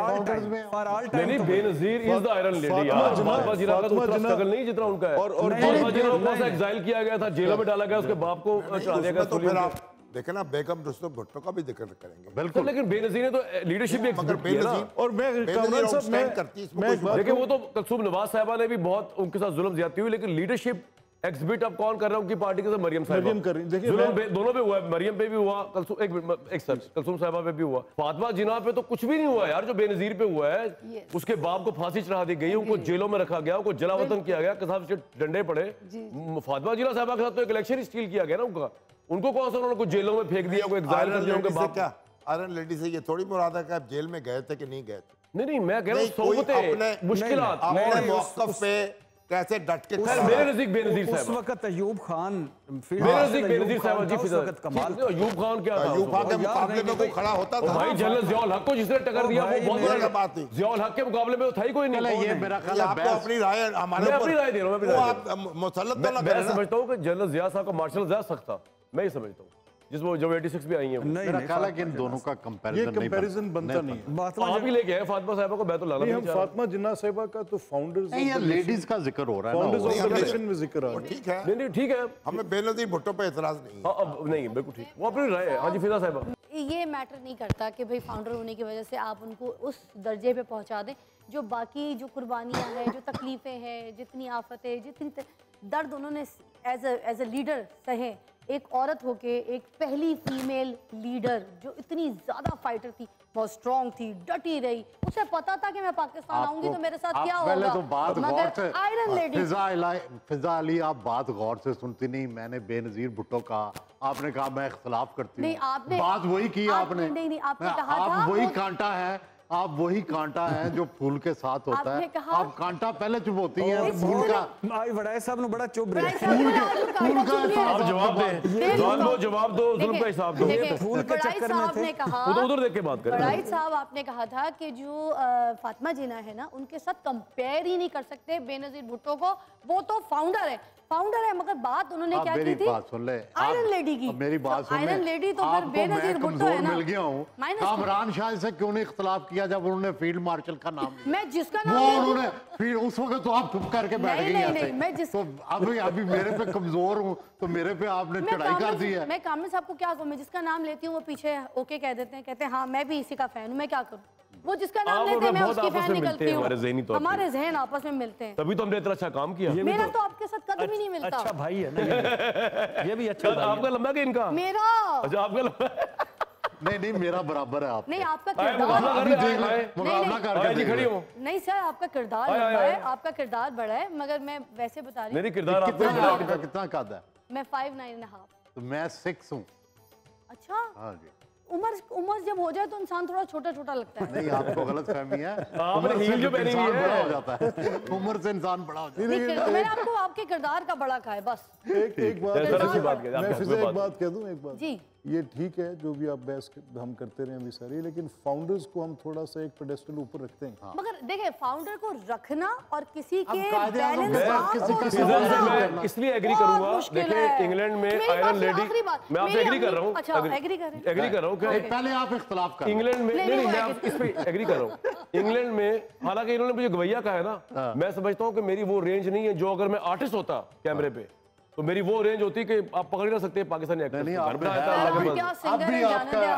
नहीं, Benazir is the iron lady यार। फातिमा जना का तो उतना स्ट्रगल नहीं जितना उनका है। और फातिमा जना को कौन सा एग्जाइल किया गया था, जेलों में डाला गया, उसके बाप को चढ़ा दिया गया। तो फिर आप देखें ना, बेगम रुस्तम भुट्टो का भी जिक्र करेंगे बिल्कुल, लेकिन बेनजीर ने तो लीडरशिप भी मगर एक्सहिबिट की है ना। बेनजीर और मैं कामरान साहब मैं देखिए वो तो कलसूम नवाज साहबा ने भी बहुत उनके साथ जुल्म ज्यादती हुई, लेकिन लीडरशिप एक्सहिबिट अब कौन कर रहा है उनकी पार्टी के साथ? मरियम साहबा। मरियम कर रही है। देखिए जुल्म दोनों पे हुआ है, मरियम पे भी हुआ, कलसूम साहबा पे भी हुआ, फातिमा जिना पे तो कुछ भी नहीं हुआ यार। जो बेनजीर पे हुआ है, उसके बाप को फांसी चढ़ा दी गई, उनको जेलों में रखा गया, उनको जलावतन किया गया, कसाब से डंडे पड़े। फातिमा जिना साहबा के साथ तो एक इलेक्शन स्टील किया गया ना उनको कौन सा उन्होंने कुछ जेलों में फेंक दिया, कोई एग्जाइल कर दिया उनके बाप। क्या आयरन लेडी से ये थोड़ी मुराद है कि आप जेल में गए थे कि नहीं गए थे? नहीं मैं कह रहा हूँ सोबतें मुश्किलात अपने मौक़िफ़ पे कैसे डट के मेरे नजदीक बेनजीर साहब उस वक्त अयूब खान मेरे नजदीक बेनजीर साहब जी उस वक्त कमाल। अयूब खान क्या था? अयूब खान के मुकाबले में कोई खड़ा होता था? भाई जनरल जियाउल हक को जिसने टक्कर दिया वो बहुत बड़ी बात थी। जियाउल हक के मुकाबले में तो था ही कोई नहीं। ये मेरा ख्याल है आपको अपनी राय हमारे मैं अपनी राय दे रहा हूँ। आप मुसल्लत तो ना मैं करें। समझता हूँ कि जनरल जिया साहब का मार्शल जा सकता, मैं ही समझता हूँ, जिस वो जब 86 भी आई हैं। मेरा ख्याल है कि इन दोनों का कंपैरिजन बनता नहीं है। आप ही लेके आए फातिमा साहबा को, मैं तो लाना नहीं, नहीं हम चाह रहा। फातिमा जिन्ना साहिबा का तो फाउंडर्स नहीं, ये लेडीज का जिक्र हो रहा है फाउंडर्स ना। ऑफ द नेशन में जिक्र आ रहा है। ठीक है, नहीं ठीक है, हमें बेनजीर भुट्टो पे एतराज नहीं है। अब नहीं बिल्कुल ठीक, वो अपनी राय है। हाँ जी फिजा साहबा। कि ये मैटर नहीं करता कि भाई फाउंडर होने की वजह से आप उनको उस दर्जे पे पहुंचा दें जो बाकी जो कुर्बानियां हैं, जो तकलीफ़ें हैं, जितनी आफतें, जितनी दर्द उन्होंने एज अ लीडर सहे। एक औरत होके एक पहली फीमेल लीडर जो इतनी ज़्यादा फाइटर थी, बहुत स्ट्रॉन्ग थी, डटी रही, उसे पता था कि मैं पाकिस्तान आऊंगी तो मेरे साथ क्या होगा। पहले तो बात गौर से, आयरन लेडी फिजा अली, आप बात गौर से सुनती नहीं। मैंने बेनजीर भुट्टो कहा, आपने कहा मैं इख्तलाफ करती हूँ। नहीं, आपने बात वही की आपने। नहीं, आपने कहा था आप वही कांटा है, आप वही कांटा है जो फूल के साथ होता है। आप कांटा पहले चुभोती हैं, फूल का आई वड़ाई साहब ने बड़ा चुभ रहे फूल का आप जवाब दें, जवाब दो, जुल्म का हिसाब दो। फूल के चक्कर में थे। उधर देख के बात करें। बड़ाई साहब आपने कहा था कि जो फातिमा जीना है ना, उनके साथ कंपेयर ही नहीं कर सकते बेनजीर भुट्टो को। वो तो फाउंडर है, मगर बात उन्होंने क्या की थी? बात सुन ले, आयरन लेडी की। मेरी बात सुन ले। आयरन लेडी तो फिर बेनजीर भुट्टो है ना। मिल गया हूँ। कामरान शाह से क्यों नहीं इख्तलाफ किया जब उन्होंने फील्ड मार्शल का नाम लिया? मैं जिसका वो नाम उन्होंने फिर उस वक्त तो आप चुप करके बैठ गई ऐसे। मैं जिस तो अभी मेरे पे कमजोर हूँ तो मेरे पे आपने चढ़ाई कर दी है। मैं कामिल साहब को क्या कहूँ? मैं जिसका नाम लेती हूँ वो पीछे ओके कह देते हैं, कहते हैं हाँ मैं भी इसी का फैन हूँ, मैं क्या करूँ? वो जिसका नाम लेते हैं मैं उसकी फैन निकलती हूँ। हमारे जहन आपस में मिलते हैं, तभी तो हमने इतना अच्छा काम किया। मेरा तो आपके साथ कदम ही नहीं मिलता। अच्छा भाई है ना, ये भी अच्छा। आपका लंबा कि इनका? मेरा। अच्छा, आपका लंबा। नहीं मेरा बराबर है आप। नहीं, आपका मुकाबला करके खड़ी हो। नहीं सर, आपका किरदार लंबा है, आपका किरदार बड़ा है, मगर मैं वैसे बता रही हूँ। मेरी किरदार कितना कद है? मैं 5'9.5". तो मैं 6 हूँ। अच्छा, हाँ जी। उम्र जब हो जाए तो इंसान थोड़ा छोटा छोटा लगता है। नहीं, आपको गलत फहमी है। आपने हील जो पहनी हुई है, बड़ा हो जाता है। उम्र से इंसान बड़ा हो जाता है। मैंने आपको आपके किरदार का बड़ा कहा है बस। एक बात मैं फिर से एक बात कह दूं, एक बात जी। ये ठीक है जो भी आप बहस हम करते रहे अभी सारी, लेकिन फाउंडर्स को हम थोड़ा सा एक पेडेस्टल ऊपर रखते हैं। हाँ। मगर देखिए, फाउंडर को रखना और किसी के मैं इसलिए एग्री करूंगा। देखिए, इंग्लैंड में आयरन लेडी, मैं आपसे एग्री कर रहा हूँ। अच्छा, एग्री कर रहा हूँ। पहले आप इख्तलाफ कर। इंग्लैंड में नहीं, मैं आप इस पे एग्री कर रहा हूँ। इंग्लैंड में, हालांकि इन्होंने मुझे गवैया कहा है ना, मैं समझता हूँ कि मेरी वो रेंज नहीं है जो अगर मैं आर्टिस्ट होता कैमरे पे तो मेरी वो रेंज होती कि आप पकड़ ना सकते पाकिस्तानी एक्टर। नहीं, घर में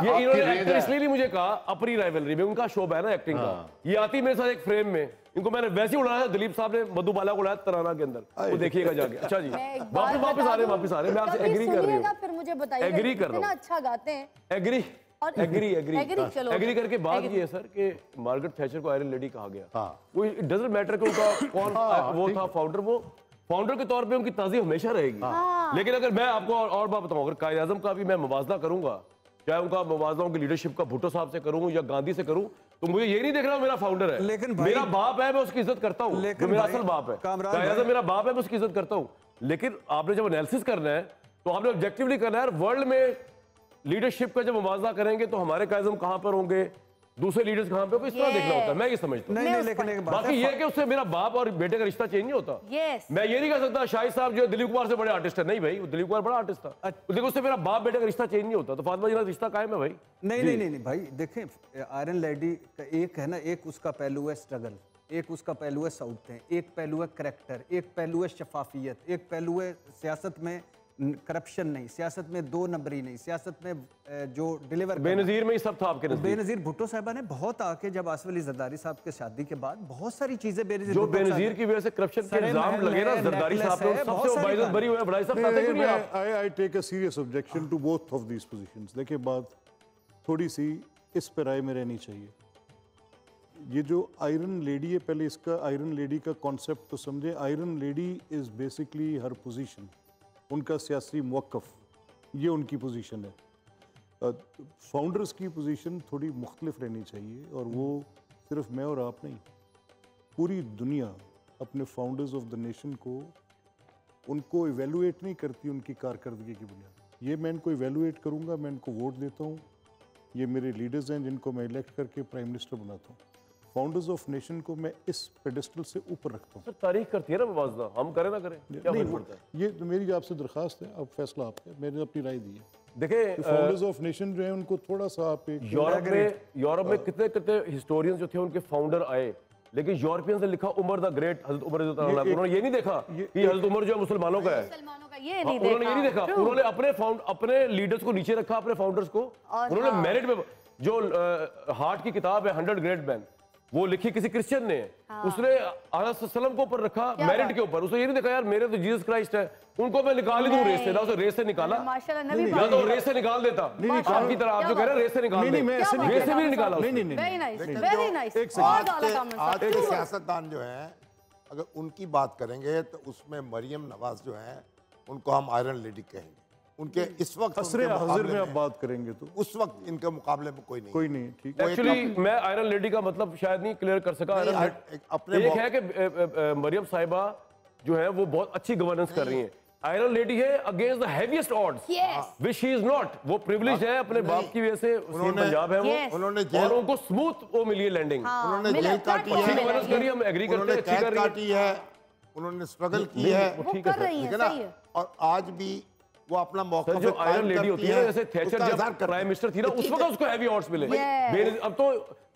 ये इन्होंने एक्टर इसलिए नहीं मुझे कहा, अपनी राइवलरी में उनका शो है ना एक्टिंग का, ये आती मेरे साथ एक फ्रेम में, इनको मैंने वैसे ही उड़ाया। दिलीप साहब ने मधुबाला को उड़ाया तराना के अंदर, वो देखिएगा जाके। अच्छा जी, वापस आ रहे मैं आपसे एग्री कर रही हूँ। फिर मुझे बताइए, एग्री कर रहा हूँ, अच्छा गाते हैं। एग्री करके बात ये है सर कि मार्गरेट थैचर को आयरन लेडी कहा गया। वो इट डजंट मैटर कि उनका कौन वो था फाउंडर, वो फाउंडर के तौर पे उनकी ताज़ीम हमेशा रहेगी। लेकिन अगर मैं आपको और बात बताऊं, अगर कायद आज़म का भी मैं मुवाजना करूंगा, चाहे उनका मुवाजना उनकी लीडरशिप का भुट्टो साहब से करूं या गांधी से करूं, तो मुझे ये नहीं देखना मेरा फाउंडर है। लेकिन मेरा बाप है, मैं उसकी इज्जत करता हूं, जो मेरा असल बाप है। कायद आज़म मेरा बाप है, मैं उसकी इज्जत करता हूं। लेकिन आपने जब एनालिसिस करना है तो आपने ऑब्जेक्टिवली करना है। वर्ल्ड में लीडरशिप का जब मुवाजना करेंगे तो हमारे कायद आज़म कहां पर होंगे, दूसरे लीडर्स कहां पे, इस तरह देखना होता है। मैं ये समझता हूं। नहीं, लेकिन बाकी ये कि उससे मेरा बाप और बेटे का रिश्ता चेंज नहीं होता। मैं ये नहीं कह सकता शाहिद साहब जो दिलीप कुमार से बड़े आर्टिस्ट है, नहीं भाई, दिलीप कुमार बड़ा आर्टिस्ट था, लेकिन उससे मेरा बाप बेटे का रिश्ता चेंज नहीं होता। तो फातिमा जी का रिश्ता कायम है भाई। नहीं भाई, देखें, आयरन लेडी का एक है ना, एक उसका पहलू है स्ट्रगल, एक उसका पहलू है सऊतें, एक पहलू है करैक्टर, एक पहलू है शफाफियत, एक पहलू है सियासत में करप्शन नहीं, सियासत में दो नंबरी नहीं, सियासत में जो डिलीवर। बेनजीर में ही सब था आपके नजदीक। बेनजीर भुट्टो साहबा ने बहुत आके, जब आसिफ अली जरदारी साहब के शादी के बाद बहुत सारी चीजें बेनजीर की वजह से करप्शन के इल्जाम लगे ना, जरदारी साहब ने सबसे बाइजत बरी हुए। बड़ाई साहब कहते क्यों आप? I take a serious objection to both of these positions. देखिए, बात थोड़ी सी इस पर राय में रहनी चाहिए। ये जो आयरन लेडी है, पहले इसका आयरन लेडी का कॉन्सेप्ट तो समझे। Iron lady is basically her position, उनका सियासी मौक़िफ़, ये उनकी पोजीशन है। फाउंडर्स की पोजीशन थोड़ी मुख्तलिफ रहनी चाहिए, और वो सिर्फ मैं और आप नहीं, पूरी दुनिया अपने फाउंडर्स ऑफ द नेशन को, उनको इवेलुएट नहीं करती उनकी कारकर्दगी की बुनियाद। ये मैं इनको इवेलुएट करूँगा, मैं इनको वोट देता हूँ, ये मेरे लीडर्स हैं जिनको मैं इलेक्ट करके प्राइम मिनिस्टर बनाता हूँ। फाउंडर्स ऑफ नेशन को मैं इस पेडेस्टल से ऊपर रखता हूँ। सर, तारीख करती है ना मुवाजना, हम करें ना करें, क्या फर्क पड़ता है? ये तो मेरी आपसे दरखास्त है, अब फैसला आपका, मैंने अपनी राय दी है। देखिए, फाउंडर्स ऑफ नेशन जो है उनको थोड़ा सा आप एक यूरोप में कितने हिस्टोरियंस जो थे उनके फाउंडर आए, लेकिन यूरोपियंस ने लिखा उमर द ग्रेट, हजरत उमर रज़ी अल्लाह अन्हु। उन्होंने ये नहीं देखा कि हजरत उमर जो है मुसलमानों का है, मुसलमानों का ये हाँ, नहीं उन्होंने ये नहीं देखा। True. उन्होंने अपने लीडर्स को नीचे रखा, अपने फाउंडर्स को। उन्होंने मेरिट में जो हार्ट की किताब है 100 ग्रेट मैन, वो लिखी किसी क्रिश्चियन ने, उसने सल्लम को ऊपर रखा मेरिट के ऊपर। उसने ये नहीं देखा यार मेरे तो जीसस क्राइस्ट है, उनको मैं निकाल ही दूं रेस से। ना उसे रेस से निकाला, माशाल्लाह नबी या तो रेस से निकाल देता आपकी तरह, आप जो कह रहे हैं रेस से निकाल दे, रेस से भी नहीं निकाला उसने। वेरी नाइस, लेकिन वेरी जो नाइस। आज के सियासतदान जो हैं, अगर उनकी बात करेंगे तो उसमें मरियम नवाज जो हैं उनको हम आयरन लेडी कहेंगे। उनके इस वक्त हसरे उनके हाजिर मुकाबले में आप में, बात करेंगे तो उस वक्त इनके मुकाबले में कोई नहीं। कोई नहीं, ठीक। एक्चुअली मैं आयरन लेडी का मतलब शायद नहीं क्लियर कर सका। नहीं, आयरन अपने एक है कि मरियम साहिबा जो है वो बहुत अच्छी गवर्नेंस कर रही है। आयरन लेडी है against the heaviest odds, which she is not. वो प्रिविलेज है अपने बाप की वजह से, पंजाब है वो, उन्होंने और उनको स्मूथ वो मिली है लैंडिंग। उन्होंने जेल काटी अच्छी है, गवर्नेंस करी, हम एग्री करते उन्होंने हैं, अच्छी कैद कर रही है। काटी है, उन्होंने स्ट्रगल की है, वो ठीक है सर, रही ठीक है, है सही ना। है। और आज भी वो अपना मौका सर जो आयरन लेडी होती है, जैसे थैचर जब प्राइम मिनिस्टर थी ना, उस वक्त उसको हैवी ऑड्स मिले। अब तो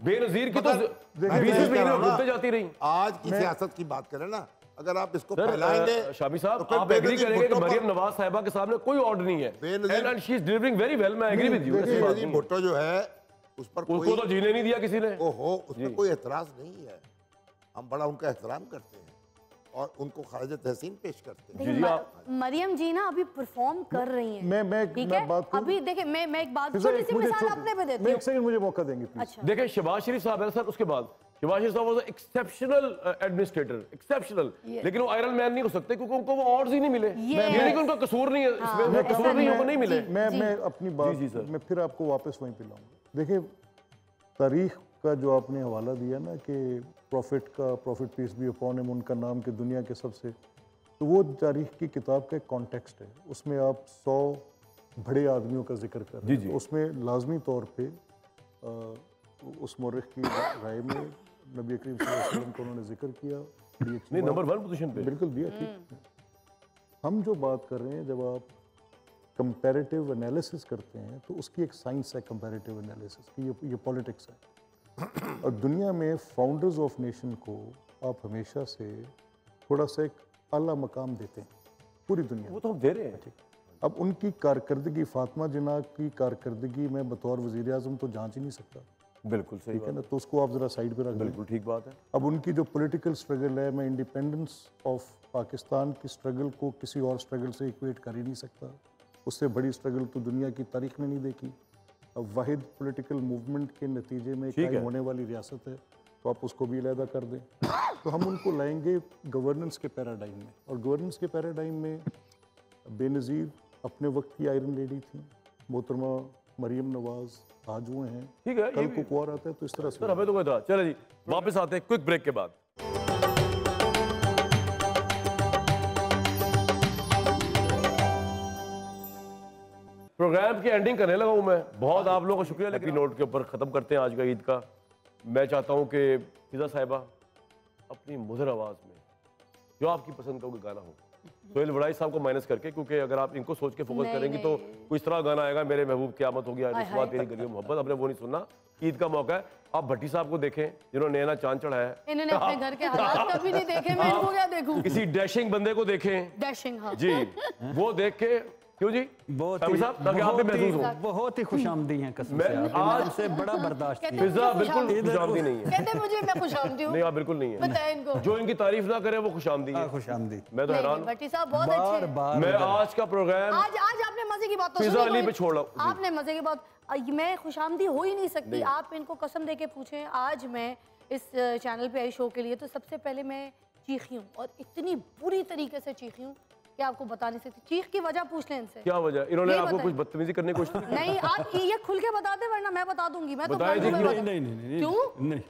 बेनजीर की तो 20 महीने घूमते जाती रही। आज की सियासत की बात करें ना, अगर आप इसको सर, फैलाएंगे शामी साहब तो फिर आप एग्री बेनजीर करेंगे कि भुट्टो पर- मरियम नवाज साहिबा के सामने कोई ऑर्डर नहीं है, Benazir- and she is delivering very well. मैं एग्री विद यू, ऐसी बात बेनजीर नहीं है। भुट्टो जो है उस पर उसको कोई तो जीने नहीं दिया किसी ने। ओहो, उसमें कोई एतराज नहीं है। हम बड़ा उनका एहतराम करते हैं और उनको खारिज तहसीन पेश करते हैं। देखिए मरियम जी ना अभी परफॉर्म कर रही हैं। ठीक है, बात करूं? अभी देखिए मैं एक बात फिजा, छोटी एक सी मुझे मिसाल छोड़- अपने पे देती मैं हूँ। एक सेकंड मुझे मौका देंगे प्लीज। अच्छा देखें शहबाज शरीफ साहब है सर, उसके बाद शहबाज शरीफ साहब वाज एक्सेप्शनल एडमिनिस्ट्रेटर, एक्सेप्शनल, लेकिन वो आयरन मैन नहीं हो सकते क्योंकि उनको वो ऑर्डर्स ही नहीं मिले। ये नहीं कि उनका कसूर नहीं है इसमें, वो कसूर नहीं है, वो नहीं मिले। मैं अपनी बात जी, सर। मैं फिर आपको वापस वहीं पे लाऊंगा। देखिए तारीख का जो आपने हवाला दिया ना कि prophet peace be upon him, उनका नाम कि दुनिया के सबसे, तो वो तारीख की किताब का एक कॉन्टेक्स्ट है। उसमें आप 100 बड़े आदमियों का जिक्र कर रहे हैं, तो उसमें लाजमी तौर पे उस मौरख की राय में नबी करीम सल्लल्लाहु अलैहि वसल्लम को उन्होंने जिक्र किया। बड़ी अच्छी नहीं, बात- नंबर 1 पोजीशन पे बिल्कुल दिया, ठीक। हम जो बात कर रहे हैं, जब आप कंपैरेटिव एनालिसिस करते हैं तो उसकी एक साइंस है कंपैरेटिव एनालिसिस की, ये पॉलिटिक्स है। और दुनिया में फाउंडर्स ऑफ नेशन को आप हमेशा से थोड़ा सा एक आला मकाम देते हैं पूरी दुनिया वो में। तो हम दे रहे हैं। अब उनकी कारकर्दगी, फातिमा जिन्ना की कारकर्दगी में बतौर वज़ीर आज़म तो जांच ही नहीं सकता, बिल्कुल सही ठीक है बात, ना, तो उसको आप ज़रा साइड पे रख दें। बिल्कुल ठीक बात है। अब उनकी जो पॉलिटिकल स्ट्रगल है, मैं इंडिपेंडेंस ऑफ पाकिस्तान की स्ट्रगल को किसी और स्ट्रगल से इक्वेट कर ही नहीं सकता। उससे बड़ी स्ट्रगल तो दुनिया की तारीख में नहीं देखी। अब वाहिद पॉलिटिकल मूवमेंट के नतीजे में कायम होने वाली रियासत है, तो आप उसको भी अलहदा कर दें। तो हम उनको लाएंगे गवर्नेंस के पैराडाइम में, और गवर्नेंस के पैराडाइम में बेनज़ीर अपने वक्त की आयरन लेडी थी, मोहतरमा मरियम नवाज आज वो हैं, ठीक है, कल को और आता है, तो इस तरह से सर हमें तो कोई था। चले जी वापस आते हैं क्विक ब्रेक के बाद। प्रोग्राम की एंडिंग करने लगा हूं मैं। बहुत आप लोगों का शुक्रिया, लेकिन नोट के ऊपर ख़त्म करते हैं आज का ईद का। मैं चाहता हूं कि फिजा साहिबा अपनी मधुर आवाज़ में जो आपकी पसंद का कोई गाना हो, सोहेल वड़ाई साहब को माइनस करके, क्योंकि अगर आप इनको सोच के फोकस करेंगी तो कोई इस तरह गाना आएगा, मेरे महबूब क़यामत होगी, रुसवा तेरी गली मोहब्बत, हमने वो नहीं सुनना। ईद का मौका है, आप भट्टी साहब को देखें जिन्होंने नया चांद चढ़ाया है। इन्होंने अपने घर के हालात कभी नहीं देखे, मैं इनको क्या देखूं। किसी डैशिंग बंदे को देखें डैशिंग, हाँ जी, वो देख के क्यों जी शामी साहब, ताकि आप भी महसूस हो। बहुत ही खुशामदी हैं कसम मैं से, आपने आज- हमसे बड़ा बर्दाश्त किया। पिज्जा बिल्कुल खुशामदी नहीं है। कहते मुझे मैं खुशामदी हूँ, नहीं, आप बिल्कुल नहीं है। बताएं इनको। जो इनकी तारीफ ना करे वो खुशामदी है। खुशामदी। मैं तो नहीं, हैरान नहीं, भट्टी साहब बहुत बार अच्छे हैं। बार मैं उधर- आज का प्रोग्राम आज आज आपने मजे की बात तो पिज्जा सुनी अली कोई। पे छोड़ रहा हूं। आपने मजे की बात, मैं खुशामदी हो ही नहीं सकती। आप इनको कसम दे के पूछें, आज मैं इस चैनल पे आई शो के लिए, तो सबसे पहले मैं चीखी हूँ, और इतनी बुरी तरीके से चीखी हूँ कि आपको बता नहीं सकती। चीख की वजह पूछ लें इनसे। क्या वजह, इन्होंने नहीं आपको बताएं। कुछ बदतमीजी करने की कोशिश की? नहीं, आप ये खुल के बता दें, वरना मैं बता दूंगी। मैं तो बताएं जी, बंद में क्यों? बता- नहीं क्यों? नहीं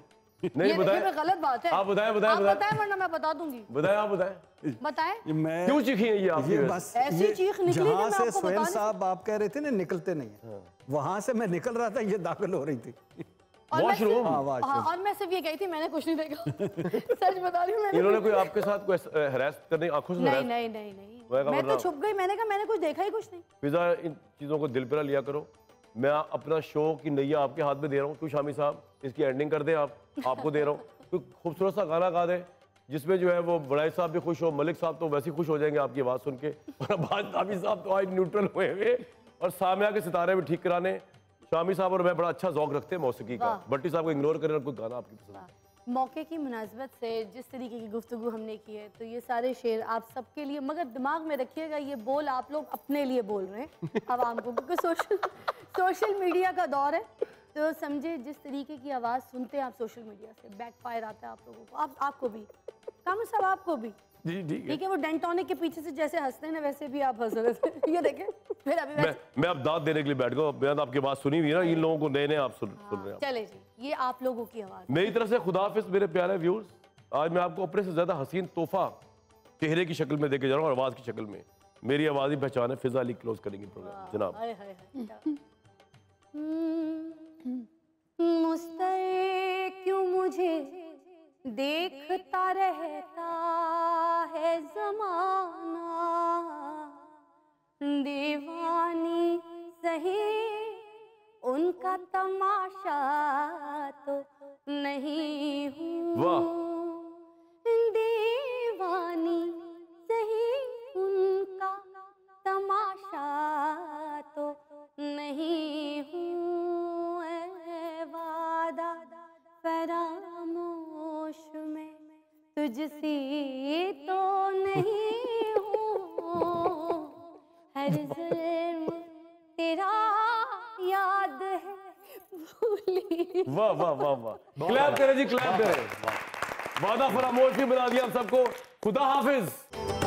नहीं ये बताएं, देखिए, गलत बात है। आप बताएं, आप बताएं, वरना मैं बता दूंगी। बताएं, आप बताएं बताएं मैं क्यों चीखी है ये आपकी ये वजह बस से? ऐसी चीख निकली कि जहाँ मैं से आपको बता सोहेल नहीं साहब आप कह रहे थे ना निकलते नहीं है, वहां से मैं निकल रहा था, ये दाखिल हो रही थी। और मैं वॉशरूम? सिर्फ- हाँ, वॉशरूम। हाँ, और मैं सिर्फ ये कही थी, मैंने कुछ नहीं देखा। सच बता रही हूँ, मैंने इन्होंने कोई आपके साथ कोई हरास करने, आंखों से नहीं हरास? नहीं नहीं नहीं मैं मैं तो वरना- छुप गई। मैंने कहा मैंने कुछ देखा ही कुछ नहीं। पिज़्ज़ा, इन चीज़ों को दिल पर लिया करो। मैं अपना शो की नैया आपके हाथ में दे रहा हूँ। क्यों शामी साहब, इसकी एंडिंग कर दें आप, आपको दे रहा हूँ। कोई खूबसूरत सा गाना गा दें जिसमें जो है वो बड़ाई साहब भी खुश हो, मलिक साहब तो वैसे ही खुश हो जाएंगे आपकी आवाज़ सुन के, और अब्बास शामी साहब तो आज न्यूट्रल हुए हुए, और सामिया के सितारे भी ठीक कराने। शामी साहब और मैं बड़ा अच्छा ज़ौक रखते हैं मौसीकी का, भट्टी साहब को इग्नोर करें और कोई गाना आपकी पसंद। मौके की मुनासबत से जिस तरीके की गुफ्तगू हमने की है, तो ये सारे शेर आप सबके लिए, मगर दिमाग में रखिएगा ये बोल आप लोग अपने लिए बोल रहे हैं आवाम को, क्योंकि सोशल मीडिया का दौर है। तो समझे जिस तरीके की आवाज़ सुनते हैं आप सोशल मीडिया से, बैकफायर आता है आप लोगों को, आपको भी, कामर साहब आपको भी। जी ठीक है, वो डेंटोनिक के पीछे से जैसे हंसते हैं ना, वैसे भी आप हंस रहे थे। ये देखें, फिर अभी मैं अब दाद देने के लिए बैठ गया, मैं आपकी बात सुनी हुई है ना, इन लोगों को नए नए आप सुन रहे हैं। चले जी, ये आप लोगों की आवाज़। मेरी तरफ से खुदा हाफिज़ मेरे प्यारे व्यूअर्स। आज मैं आपको अपने से ज़्यादा हसीन तोहफा चेहरे की शक्ल में देके जा रहा हूँ और आवाज़ की शक्ल में। मेरी आवाज़ ही पहचान है। फिजा अली क्लोज करेंगे प्रोग्राम जनाब। मुस्तए क्यों मुझे देखता रहता है ज़माना, दीवानी सही उनका तमाशा तो नहीं हूँ, दीवानी सही उनका तमाशा तो नहीं हूँ, ऐ वादा फरामोश में तुझसी तो नहीं हूँ, हर जुल्म तेरा याद है भूली। वाह वाह वाह वाह, क्लैप करें जी, क्लैप करें। वादा फरामोश भी बना दिया आप सबको। खुदा हाफिज।